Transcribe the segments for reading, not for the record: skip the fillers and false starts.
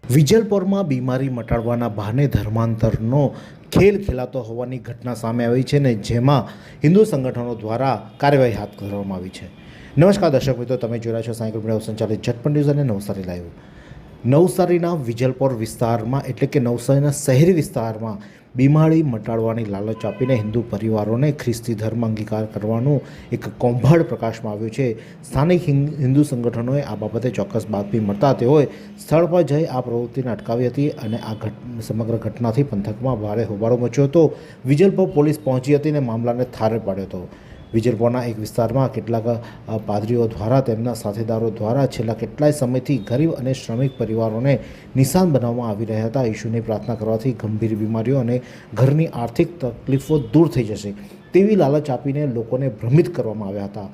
વિજલપોરમાં બીમારી મટાડવાના બહાને ધર્માંતરનો ખેલ ખેલાતો હોવાની ઘટના સામે આવી છે ને જેમાં હિન્દુ સંગઠનો દ્વારા કાર્યવાહી હાથ ધરવામાં આવી છે। નમસ્કાર દર્શક મિત્રો, તમે જોઈ રહ્યા છો સાયકલ મીડિયા સંચાલિત ઝટપટ ન્યૂઝ અને નવસારી લાઈવ। નવસારીના વિજલપોર વિસ્તારમાં એટલે કે નવસારીના શહેરી વિસ્તારમાં બીમારી મટાડવાની લાલચ આપીને હિન્દુ પરિવારોને ખ્રિસ્તી ધર્મ અંગીકાર કરવાનું એક કૌભાંડ પ્રકાશમાં આવ્યું છે। સ્થાનિક હિન્દુ સંગઠનોએ આ બાબતે ચોક્કસ બાતમી મળતા તેઓએ સ્થળ પર જઈ આ પ્રવૃત્તિને અટકાવી હતી અને આ સમગ્ર ઘટનાથી પંથકમાં ભારે હોબાળો મચ્યો હતો। વિજલપોર પોલીસ પહોંચી હતી અને મામલાને થાળે પાડ્યો હતો। વિજલપોરના એક વિસ્તારમાં કેટલાક પાદરીઓ દ્વારા તેમના સાથીદારો દ્વારા છેલ્લા કેટલાય સમયથી ગરીબ અને શ્રમિક પરિવારોને નિશાન બનાવવામાં આવી રહ્યા હતા। ઈશ્વરની પ્રાર્થના કરવાથી ગંભીર બીમારીઓ અને ઘરની આર્થિક તકલીફો દૂર થઈ જશે તેવી લાલચ આપીને લોકોને ભ્રમિત કરવામાં આવ્યા હતા।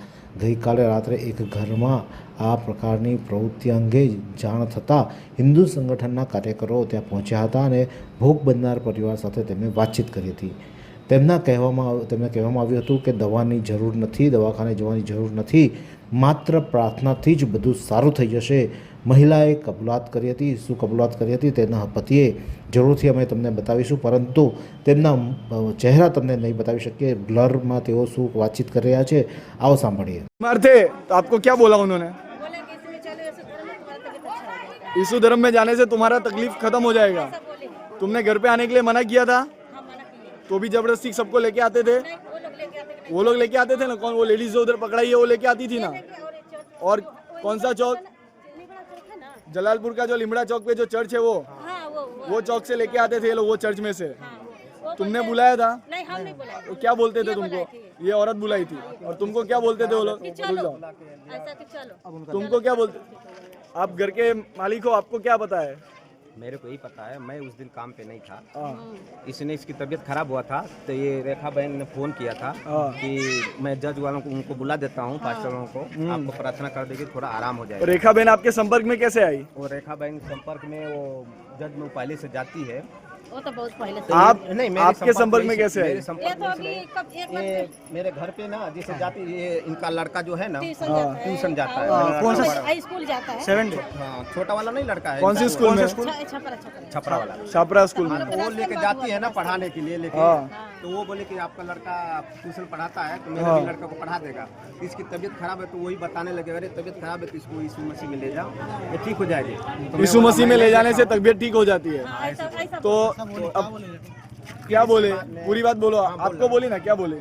ગઈકાલે રાત્રે એક ઘરમાં આ પ્રકારની પ્રવૃત્તિ અંગે જાણ થતાં હિન્દુ સંગઠનના કાર્યકરો ત્યાં પહોંચ્યા હતા અને ભોગ બનનાર પરિવાર સાથે તેમણે વાતચીત કરી હતી। તેમને કહેવામાં આવ્યું હતું કે દવાની જરૂર નથી, દવાખાને જવાની જરૂર નથી, માત્ર પ્રાર્થનાથી જ બધું સારું થઈ જશે। મહિલાએ કબૂલાત કરી હતી। શું કબૂલાત કરી હતી તેના પતિએ જરૂરથી અમે તમને બતાવીશું, પરંતુ તેમના ચહેરા તમને નહીં બતાવી શકીએ। બ્લરમાં તેઓ શું વાતચીત કરી રહ્યા છે, આવો સાંભળીએ। थे तो आपको क्या बोला उन्होंने? यीशु धर्म में जाने से तुम्हारा तकलीफ खत्म हो जाएगा। तुमने घर पे आने के लिए मना किया था तो भी जबरदस्ती सबको लेके आते थे। वो लोग लेके आते थे ना। कौन वो लेडीज जो उधर पकड़ाई है वो लेके आती थी ना। और कौन सा चौक? जलालपुर का जो लिमड़ा चौक पे जो चर्च है वो चौक से लेके आते थे ये लोग, वो चर्च में से। तुमने बुलाया था? नहीं, हम नहीं बुलाए। तो क्या बोलते थे तुमको? ये औरत बुलाई थी। और तुमको क्या बोलते थे वो लोग? चलो ऐसा कि चलो। तुमको क्या बोलते? आप घर के मालिक हो, आपको क्या पता है? मेरे को ही पता है, मैं उस दिन काम पे नहीं था। इसने इसकी तबीयत खराब हुआ था तो ये रेखा बहन ने फोन किया था कि मैं जज वालों को उनको बुला देता हूँ, पास्टरों को, आपको प्रार्थना कर देगी, थोड़ा आराम हो जाएगा। रेखा बहन आपके संपर्क में कैसे आई? वो रेखा बहन संपर्क में वो जज में पहले से जाती है। वो तो बहुत पहले से। आप नहीं, आपके संपर्क में कैसे आई? मेरे संपर्क ये तो में अभी इसलिए- कब एक ये मेरे घर पे ना जैसे जाती ये इनका लड़का जो है ना ट्यूशन जाता है। ट्यूशन जाता है। मेरा कौन सा? लड़का बड़ा- स्कूल जाता है। 70 हाँ, छोटा वाला नहीं लड़का है। कौन सी इनका स्कूल में? छपरा छपरा। छपरा वाला। छापरा स्कूल में। वो लेके जाती है ना पढ़ाने के लिए लेके। हाँ। तो वो बोले कि आपका लड़का ट्यूशन पढ़ाता है तो मेरे भी लड़का को पढ़ा देगा। इसकी तबीयत खराब है तो वही बताने लगे, अरे तबीयत खराब है तो इसको यीशु मसीह में ले जाओ, ये ठीक हो जाएगी। तो यीशु मसीह में ले जाने से तबीयत ठीक हो जाती है। ऐसा ऐसा तो अब क्या बोले? पूरी बात बोलो। आपको बोली ना, क्या बोले?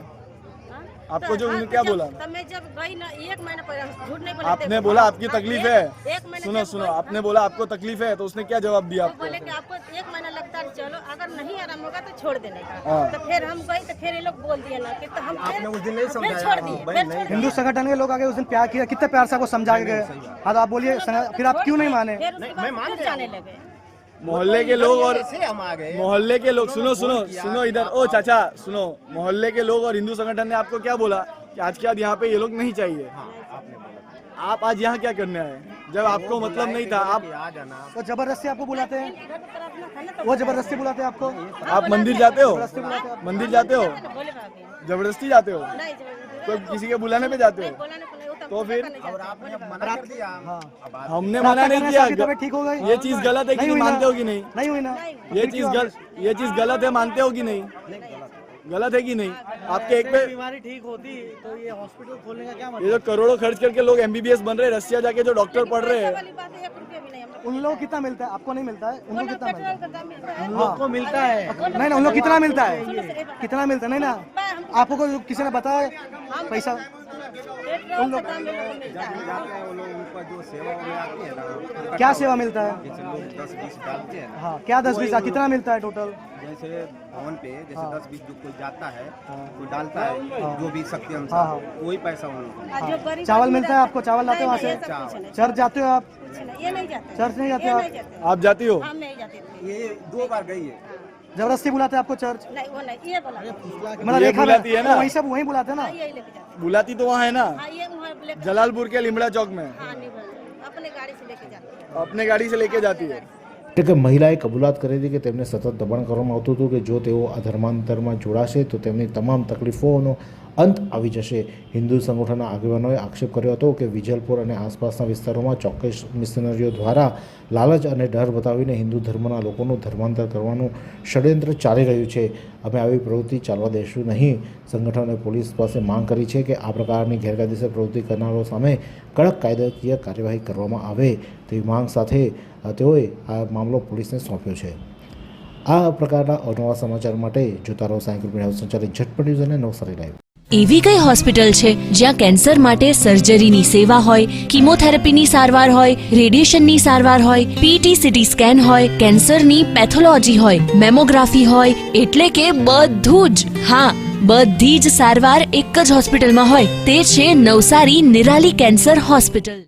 आपको जो उन्होंने क्या बोला? तब मैं जब गई ना 1 महीना पहले, झूठ नहीं बोला। आपने बोला आपकी तकलीफ है। 1 महीना सुनो जब सुनो, गई- आपने बोला आपको तकलीफ है तो उसने क्या जवाब दिया वो आपको? बोले कि आपको 1 महीना लगता है, चलो अगर नहीं आराम होगा तो छोड़ देने का। हाँ। तो फिर हम गए तो फिर ये लोग बोल दिए ना कि तो हम आपने उस दिन नहीं फिर समझाया? छोड़ दिए, भाई फिर नहीं। छोड़ दिए। हिंदू संगठन के लोग आगे उस दिन प्यार किया, कितने प्यार से आपको समझा के गए। हाँ तो आप बोलिए, फिर आप क्यों नहीं माने? फिर उसके बाद फिर जाने लगे। मोहल्ले के लोग और ऐसे हम आ गए। मोहल्ले के लोग, सुनो सुनो सुनो इधर, ओ चाचा सुनो, मोहल्ले के लोग और हिंदू संगठन ने आपको क्या बोला कि आज के बाद यहाँ पे ये लोग नहीं चाहिए? आप आज यहाँ क्या करने आए जब आपको मतलब नहीं था? आप आ जाना। वो जबरदस्ती आपको बुलाते हैं, घर पे प्रार्थना था ना तो वो जबरदस्ती बुलाते हैं आपको। आप मंदिर जाते हो? मंदिर जाते हो? बोले भाभी जबरदस्ती जाते हो? नहीं तो किसी के बुलाने पे जाते हो? बोलाने को नहीं होता। तो फिर और आपने अब मना कर दिया। हमने मना नहीं किया। तबीयत ठीक हो गई। ये चीज गलत है कि नहीं, हुई ना? मानते हो कि नहीं? नहीं हुई ना? ये चीज गलत है, मानते हो कि नहीं? गलत है कि नहीं? आपके एक पे बीमारी ठीक होती तो ये हॉस्पिटल खोलने का क्या ये जो करोड़ों खर्च करके लोग MBBS बन रहे हैं, रसिया जाके जो डॉक्टर पढ़ रहे हैं, वाली बात है, 1 रुपया भी नहीं हम लोग। उन लोग को कितना मिलता है? आपको नहीं मिलता है, उन लोग कितना मिलता है? पेट्रोल का दाम मिलता है। उन लोग को मिलता है। नहीं ना, उन लोग कितना मिलता है? कितना मिलता है? नहीं ना, आपको कोई किसी ने बताया पैसा? पेट्रोल का दाम हम लोग को मिलता है। वो लोग उनका जो सेवा में आती है ना, क्या सेवा मिलता है? जैसे लोग 10-20 डालते हैं ना, हाँ, क्या 10-20 कितना मिलता है टोटल? जैसे भवन पे जैसे 10-20 जो कोई जाता है कोई डालता है जो भी शक्ति हाँ, अनुसार हाँ। वही पैसा उन लोगों को। और जो गरीब चावल आदमी मिलता है आपको? चावल लाते हो वहाँ से? नहीं, ये सब कुछ नहीं। चर्च जाते हो आप? कुछ नहीं, ये नहीं जाते। चर्च नहीं जाते ये आप? नहीं जाते। आप जाती हो? हम नहीं जाते थे। ये 2 बार गई है। जबरदस्ती बुलाते हैं आपको चर्च? नहीं, वो नहीं, ये बोला। मतलब ये रेखा बुलाती है ना? वहीं सब वहीं बुलाते हैं ना? हाँ, यही लेके जाते। बुलाती तो वहाँ है ना, हाँ, ये वहाँ लेके। जलालपुर के लिमड़ा चौक में हाँ, नहीं बोलते, अपने गाड़ी से लेके जाते। अपने गाड़ी से लेके जाती है। એટલે કે મહિલાએ કબૂલાત કરી હતી કે તેમને સતત દબાણ કરવામાં આવતું હતું કે જો તેઓ આ ધર્માંતરમાં જોડાશે તો તેમની તમામ તકલીફોનો અંત આવી જશે. હિન્દુ સંગઠનના આગેવાનોએ આક્ષેપ કર્યો હતો કે વિજલપુર અને આસપાસના વિસ્તારોમાં ચોક્કસ મિશનરીઓ દ્વારા લાલચ અને ડર બતાવીને હિન્દુ ધર્મના લોકોનું ધર્માંતર કરવાનું ષડયંત્ર ચાલી રહ્યું છે. અમે આવી પ્રવૃત્તિ ચાલવા દઈશું નહીં. સંગઠને પોલીસ પાસે માંગ કરી છે કે આ પ્રકારની ગેરકાયદેસર પ્રવૃત્તિ કરનારો સામે કડક કાયદાકીય કાર્યવાહી કરવામાં આવે તેવી માંગ સાથે તેઓએ આ મામલો પોલીસને સોંપ્યો છે. આ પ્રકારના અવનવા સમાચાર માટે જોતા રહો સાયકલ મીડિયા સંચાલિત ઝટપટ ન્યૂઝ અને નવસારી લાઈવ. એવી કઈ હોસ્પિટલ છે જ્યાં કેન્સર માટે સર્જરીની સેવા હોય, કીમોથેરાપીની સારવાર હોય, રેડિયેશનની સારવાર હોય, પીટી સીટી સ્કેન હોય, કેન્સરની પેથોલોજી હોય, મેમોગ્રાફી હોય, એટલે કે બધું જ. હા, બધી જ સારવાર એક જ હોસ્પિટલમાં હોય. તે છે નવસારી નિરાલી કેન્સર હોસ્પિટલ.